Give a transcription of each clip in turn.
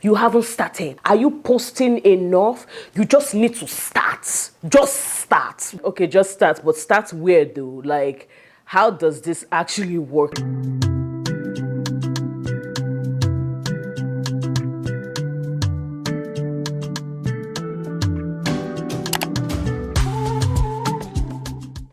You haven't started. Are you posting enough? You just need to start. Just start. Okay, just start, but start where though? Like, how does this actually work?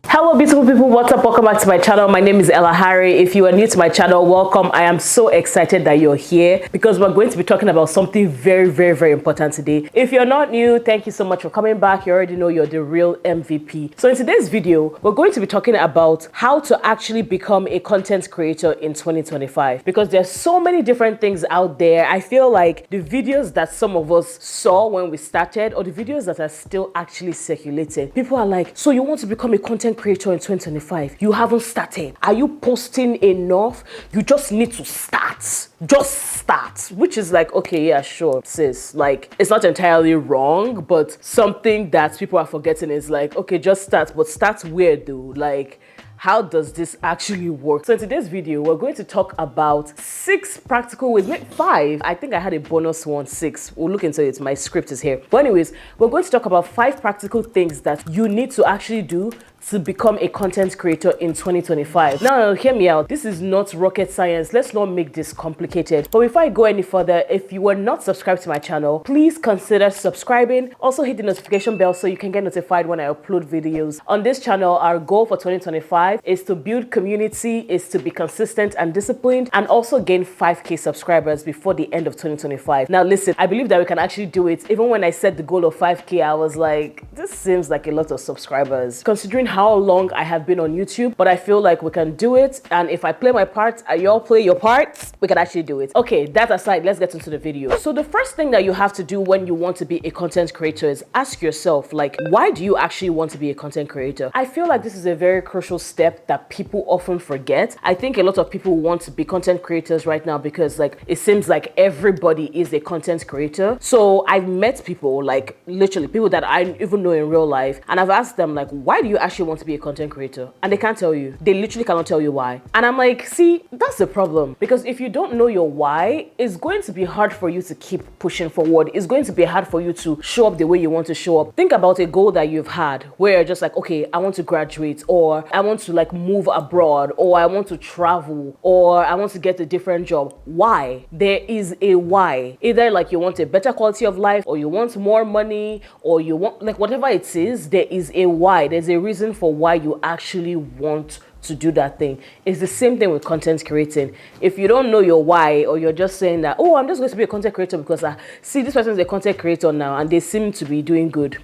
Hello beautiful people, what's up? Welcome back to my channel. My name is Ella Harry. If you are new to my channel, welcome. I am so excited that you're here because we're going to be talking about something very important today. If you're not new, thank you so much for coming back. You already know you're the real MVP. So in today's video, we're going to be talking about how to actually become a content creator in 2025 because there's so many different things out there. I feel like the videos that some of us saw when we started or the videos that are still actually circulating, people are like, so you want to become a content creator in 2025, you haven't started. Are you posting enough? You just need to start. Just start. Which is like, okay, yeah, sure, sis. Like, it's not entirely wrong, but something that people are forgetting is like, okay, just start, but start where though? Like, how does this actually work? So in today's video, we're going to talk about 6 practical ways, maybe 5. I think I had a bonus one, 6. We'll look into it. My script is here. But anyways, we're going to talk about 5 practical things that you need to actually do to become a content creator in 2025. Now, hear me out. This is not rocket science. Let's not make this complicated. But before I go any further, if you are not subscribed to my channel, please consider subscribing. Also hit the notification bell so you can get notified when I upload videos. On this channel, our goal for 2025 is to build community, is to be consistent and disciplined, and also gain 5K subscribers before the end of 2025. Now listen, I believe that we can actually do it. Even when I set the goal of 5K, I was like, this seems like a lot of subscribers considering how long I have been on YouTube, but I feel like we can do it. And if I play my part and y'all play your parts, we can actually do it. Okay, that aside, let's get into the video. So the first thing that you have to do when you want to be a content creator is ask yourself, like, why do you actually want to be a content creator? I feel like this is a very crucial step that people often forget. I think a lot of people want to be content creators right now because like it seems like everybody is a content creator. So I've met people, like literally people that I even know in real life, and I've asked them like, why do you actually want to be a content creator? And they can't tell you. They literally cannot tell you why. And I'm like, see, that's the problem. Because if you don't know your why, it's going to be hard for you to keep pushing forward. It's going to be hard for you to show up the way you want to show up. Think about a goal that you've had where you're just like, okay, I want to graduate, or I want to like move abroad, or I want to travel, or I want to get a different job. Why? There is a why. Either like you want a better quality of life, or you want more money, or you want like whatever it is, there is a why. There's a reason for why you actually want to do that thing. It's the same thing with content creating. If you don't know your why, or you're just saying that, oh, I'm just going to be a content creator because I see this person is a content creator now and they seem to be doing good.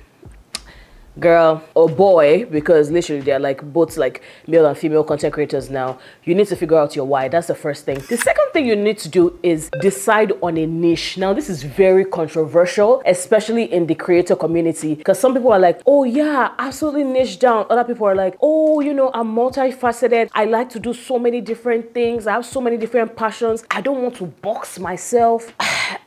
Girl or boy, because literally they're like both like male and female content creators now, you need to figure out your why. That's the first thing. The second thing you need to do is decide on a niche. Now this is very controversial, especially in the creator community, because some people are like, oh yeah, absolutely niche down. Other people are like, oh, you know, I'm multifaceted. I like to do so many different things. I have so many different passions. I don't want to box myself.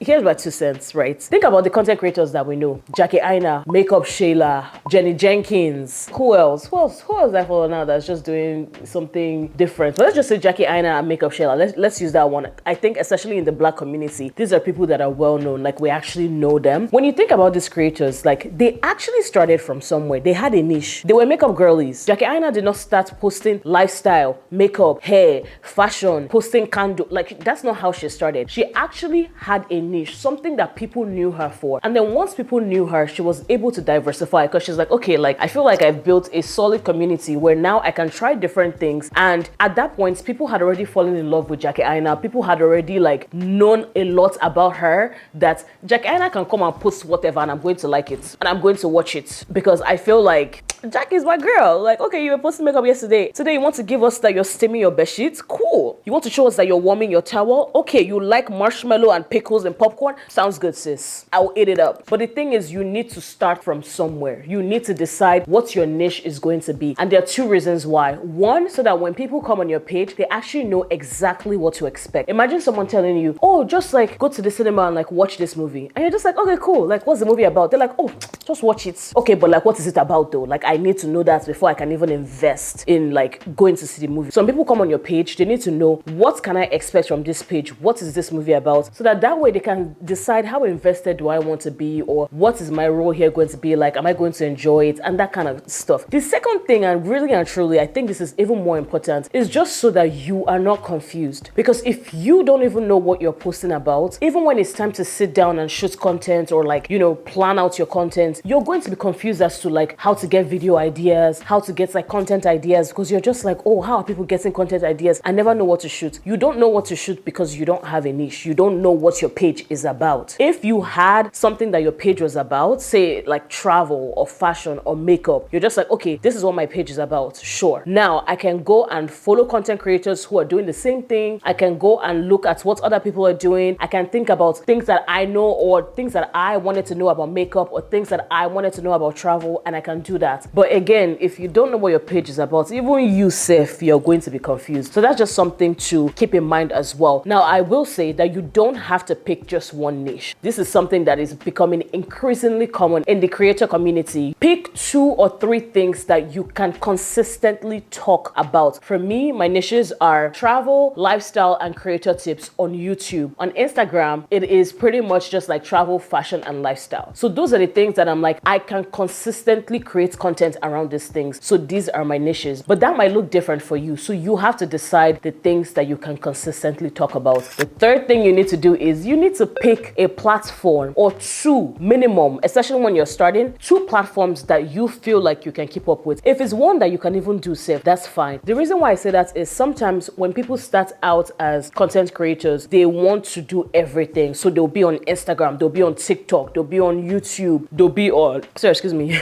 Here's my 2 cents, right? Think about the content creators that we know. Jackie Aina, Makeup Shayla, Jenny Jenkins. Who else I follow now that's just doing something different? But let's just say Jackie Aina and Makeup Shayla. Let's use that one. I think especially in the Black community, these are people that are well known, like we actually know them. When you think about these creators, like they actually started from somewhere. They had a niche. They were makeup girlies. Jackie Aina did not start posting lifestyle, makeup, hair, fashion, posting candle. Like that's not how she started. She actually had a niche, something that people knew her for. And then once people knew her, she was able to diversify because she's like, okay, like I feel like I've built a solid community where now I can try different things. And at that point, people had already fallen in love with Jackie Aina. People had already like known a lot about her, that Jackie Aina can come and post whatever and I'm going to like it and I'm going to watch it because I feel like Jackie's my girl. Like, okay, you were posting makeup yesterday. Today you want to give us that you're steaming your bed sheets? Cool. You want to show us that you're warming your towel? Okay, you like marshmallow and pickles and popcorn? Sounds good, sis. I'll eat it up. But the thing is, you need to start from somewhere. You need to decide what your niche is going to be. And there are 2 reasons why. One, so that when people come on your page, they actually know exactly what to expect. Imagine someone telling you, oh, just like go to the cinema and like watch this movie. And you're just like, okay, cool. Like, what's the movie about? They're like, oh, just watch it. Okay, but like, what is it about though? Like, I I need to know that before I can even invest in like going to see the movie. Some people come on your page, they need to know, what can I expect from this page? What is this movie about? So that way they can decide, how invested do I want to be, or what is my role here going to be like? Am I going to enjoy it? And that kind of stuff. The second thing, and really and truly, I think this is even more important, is just so that you are not confused. Because if you don't even know what you're posting about, even when it's time to sit down and shoot content, or like, you know, plan out your content, you're going to be confused as to like how to get video ideas, how to get like content ideas, because you're just like, oh, how are people getting content ideas? I never know what to shoot. You don't know what to shoot because you don't have a niche. You don't know what your page is about. If you had something that your page was about, say like travel or fashion or makeup, you're just like, okay, this is what my page is about. Sure. Now I can go and follow content creators who are doing the same thing. I can go and look at what other people are doing. I can think about things that I know, or things that I wanted to know about makeup, or things that I wanted to know about travel, and I can do that. But again, if you don't know what your page is about, even you self, you're going to be confused. So that's just something to keep in mind as well. Now, I will say that you don't have to pick just one niche. This is something that is becoming increasingly common in the creator community. Pick 2 or 3 things that you can consistently talk about. For me, my niches are travel, lifestyle, and creator tips on YouTube. On Instagram, it is pretty much just like travel, fashion, and lifestyle. So those are the things that I'm like, I can consistently create content around these things. So these are my niches, but that might look different for you. So you have to decide the things that you can consistently talk about. The third thing you need to do is you need to pick a platform or 2 minimum, especially when you're starting, 2 platforms that you feel like you can keep up with. If it's one that you can even do safe, that's fine. The reason why I say that is sometimes when people start out as content creators, they want to do everything. So they'll be on Instagram, they'll be on TikTok, they'll be on YouTube, they'll be on, sorry, excuse me.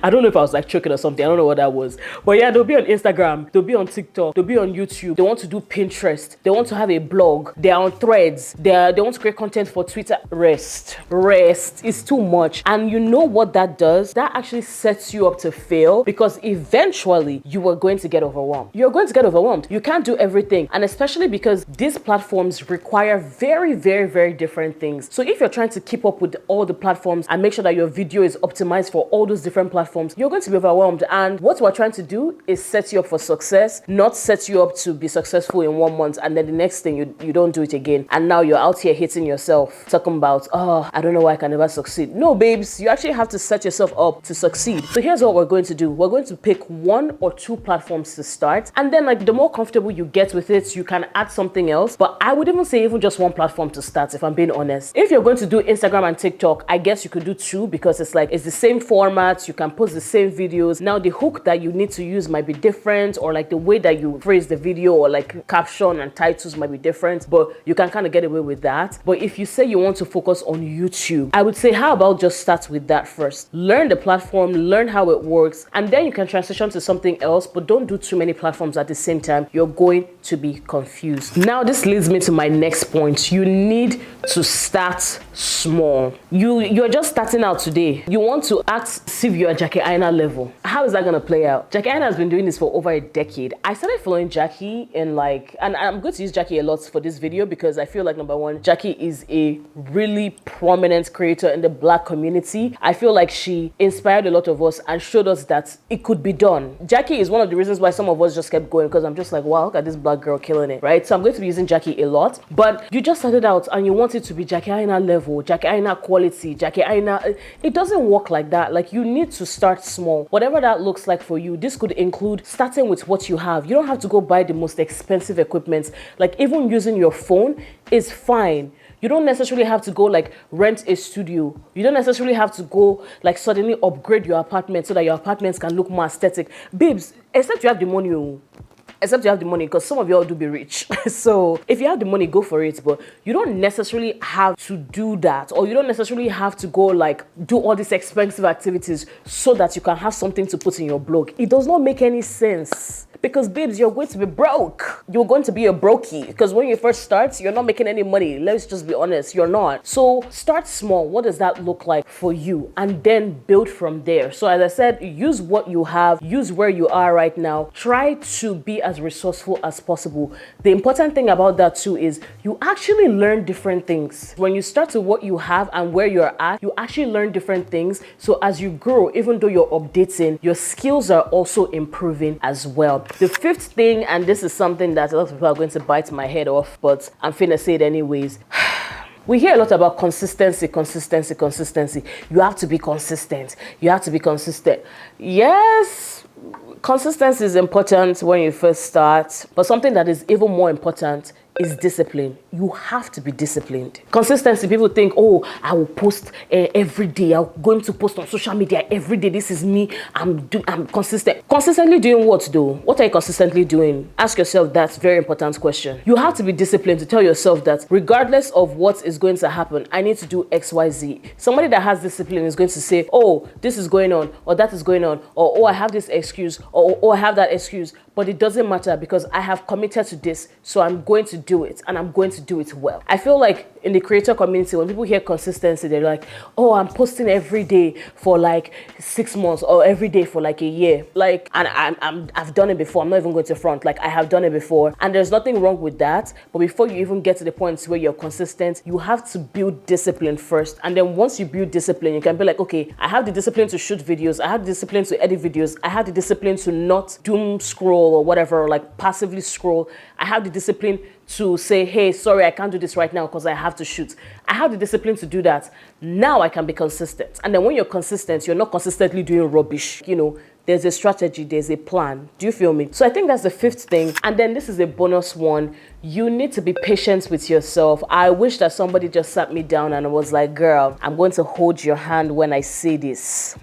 I don't know if I was like choking or something. I don't know what that was. But yeah, they'll be on Instagram, they'll be on TikTok, they'll be on YouTube. They want to do Pinterest. They want to have a blog. They're on Threads. They want to create content for Twitter. Rest is too much. And you know what that does? That actually sets you up to fail, because eventually you are going to get overwhelmed. You're going to get overwhelmed. You can't do everything. And especially because these platforms require very, very, very different things. So if you're trying to keep up with all the platforms and make sure that your video is optimized for all those different platforms, you're going to be overwhelmed. And what we're trying to do is set you up for success, not set you up to be successful in 1 month and then the next thing you don't do it again. And now you're out here hitting yourself, talking about, oh, I don't know why I can never succeed. No, babes, you actually have to set yourself up to succeed. So here's what we're going to do. We're going to pick 1 or 2 platforms to start. And then like the more comfortable you get with it, you can add something else. But I would even say even just 1 platform to start, if I'm being honest. If you're going to do Instagram and TikTok, I guess you could do 2, because it's like, it's the same format. You can post the same videos. Now the hook that you need to use might be different, or like the way that you phrase the video or like caption and titles might be different, but you can kind of get away with that. But if you say you want to focus on YouTube, I would say, how about just start with that first? Learn the platform, learn how it works, and then you can transition to something else, but don't do too many platforms at the same time. You're going to be confused. Now this leads me to my next point. You need to start small. You're just starting out today. You want to act as if you're Jackie Aina level. How is that going to play out? Jackie Aina has been doing this for over a decade. I started following Jackie in like, and I'm going to use Jackie a lot for this video because I feel like, number one, Jackie is a really prominent creator in the Black community. I feel like she inspired a lot of us and showed us that it could be done. Jackie is one of the reasons why some of us just kept going, because I'm just like, wow, look at this Black girl killing it, right? So I'm going to be using Jackie a lot. But you just started out and you want it to be Jackie Aina level, Jackie Aina quality, Jackie Aina. It doesn't work like that. Like, you need to start small. Whatever that looks like for you. This could include starting with what you have. You don't have to go buy the most expensive equipment. Like, even using your phone is fine. You don't necessarily have to go like rent a studio. You don't necessarily have to go like suddenly upgrade your apartment so that your apartments can look more aesthetic. Babes, except you have the money. Except you have the money, because some of y'all do be rich. So if you have the money, go for it. But you don't necessarily have to do that, or you don't necessarily have to go like do all these expensive activities so that you can have something to put in your blog. It does not make any sense. Because babes, you're going to be broke. You're going to be a brokey. Because when you first start, you're not making any money. Let's just be honest, you're not. So start small. What does that look like for you? And then build from there. So as I said, use what you have, use where you are right now. Try to be as resourceful as possible. The important thing about that too is you actually learn different things. When you start to what you have and where you're at, you actually learn different things. So as you grow, even though you're updating, your skills are also improving as well. The fifth thing, and this is something that a lot of people are going to bite my head off, but I'm finna say it anyways. We hear a lot about consistency. You have to be consistent. You have to be consistent. Yes, consistency is important when you first start, but something that is even more important is discipline. You have to be disciplined. Consistency, people think, oh, I will post every day. I'm going to post on social media every day. This is me. I'm consistent. Consistently doing what though? What are you consistently doing? Ask yourself that very important question. You have to be disciplined to tell yourself that regardless of what is going to happen, I need to do X, Y, Z. Somebody that has discipline is going to say, oh, this is going on, or that is going on, or oh, I have this excuse, or oh, I have that excuse. But it doesn't matter because I have committed to this, so I'm going to do it, and I'm going to do it well. I feel like in the creator community, when people hear consistency, they're like, oh, I'm posting every day for like 6 months or every day for like a year. Like, and I've done it before. I'm not even going to front. Like, I have done it before, and there's nothing wrong with that. But before you even get to the point where you're consistent, you have to build discipline first. And then once you build discipline, you can be like, okay, I have the discipline to shoot videos. I have the discipline to edit videos. I have the discipline to not doom scroll or whatever, or like passively scroll. I have the discipline to say, hey, sorry, I can't do this right now because I have to shoot. I have the discipline to do that. Now I can be consistent. And then when you're consistent, you're not consistently doing rubbish. You know, there's a strategy, there's a plan. Do you feel me? So I think that's the fifth thing. And then this is a bonus one. You need to be patient with yourself. I wish that somebody just sat me down and was like, girl, I'm going to hold your hand when I say this.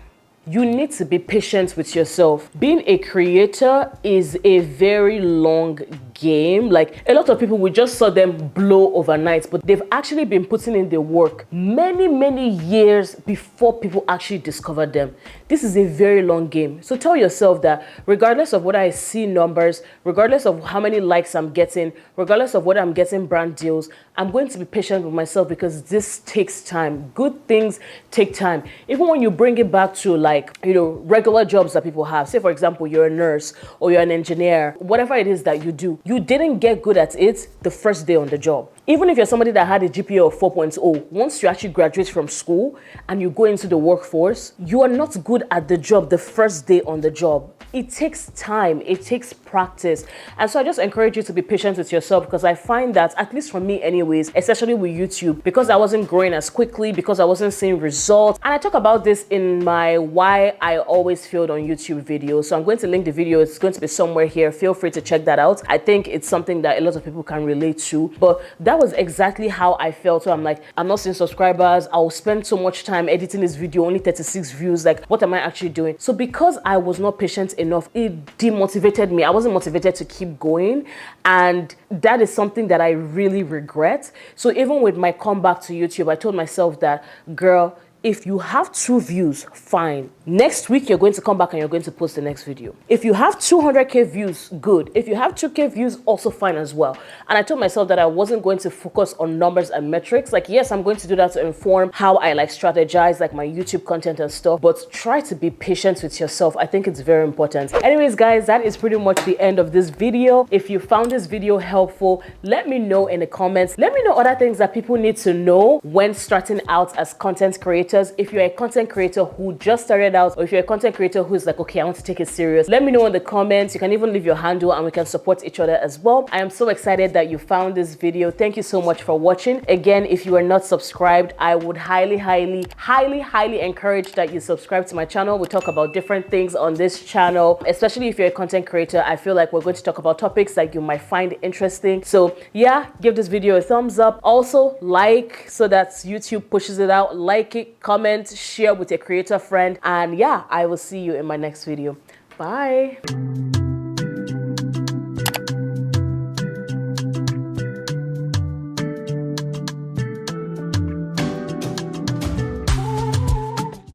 You need to be patient with yourself. Being a creator is a very long game. Like, a lot of people, we just saw them blow overnight, but they've actually been putting in the work many years before people actually discovered them. This is a very long game. So tell yourself that regardless of whether I see numbers, regardless of how many likes I'm getting, regardless of whether I'm getting brand deals, I'm going to be patient with myself because this takes time. Good things take time. Even when you bring it back to, like, you know, regular jobs that people have. Say, for example, you're a nurse or you're an engineer, whatever it is that you do, you didn't get good at it the first day on the job. Even if you're somebody that had a GPA of 4.0, once you actually graduate from school and you go into the workforce, you are not good at the job the first day on the job. It takes time, it takes practice. And so I just encourage you to be patient with yourself, because I find that, at least for me anyways, especially with YouTube, because I wasn't growing as quickly, because I wasn't seeing results. And I talk about this in my why I always failed on YouTube video. So I'm going to link the video. It's going to be somewhere here. Feel free to check that out. I think it's something that a lot of people can relate to. But that was exactly how I felt. So I'm like, I'm not seeing subscribers. I'll spend so much time editing this video, only 36 views. Like, what am I actually doing? So because I was not patient enough, it demotivated me. I wasn't motivated to keep going. And that is something that I really regret. So even with my comeback to YouTube, I told myself that, girl, if you have 2 views, fine. Next week, you're going to come back and you're going to post the next video. If you have 200K views, good. If you have 2K views, also fine as well. And I told myself that I wasn't going to focus on numbers and metrics. Like, yes, I'm going to do that to inform how I like strategize, like my YouTube content and stuff, but try to be patient with yourself. I think it's very important. Anyways, guys, that is pretty much the end of this video. If you found this video helpful, let me know in the comments. Let me know other things that people need to know when starting out as content creators. If you're a content creator who just started out, or if you're a content creator who's like, okay, I want to take it serious, let me know in the comments. You can even leave your handle and we can support each other as well. I am so excited that you found this video. Thank you so much for watching. Again, if you are not subscribed, I would highly encourage that you subscribe to my channel. We talk about different things on this channel, especially if you're a content creator. I feel like we're going to talk about topics that you might find interesting. So yeah, give this video a thumbs up. Also, like, so that YouTube pushes it out. Like it, comment, share with a creator friend, and yeah, I will see you in my next video. Bye.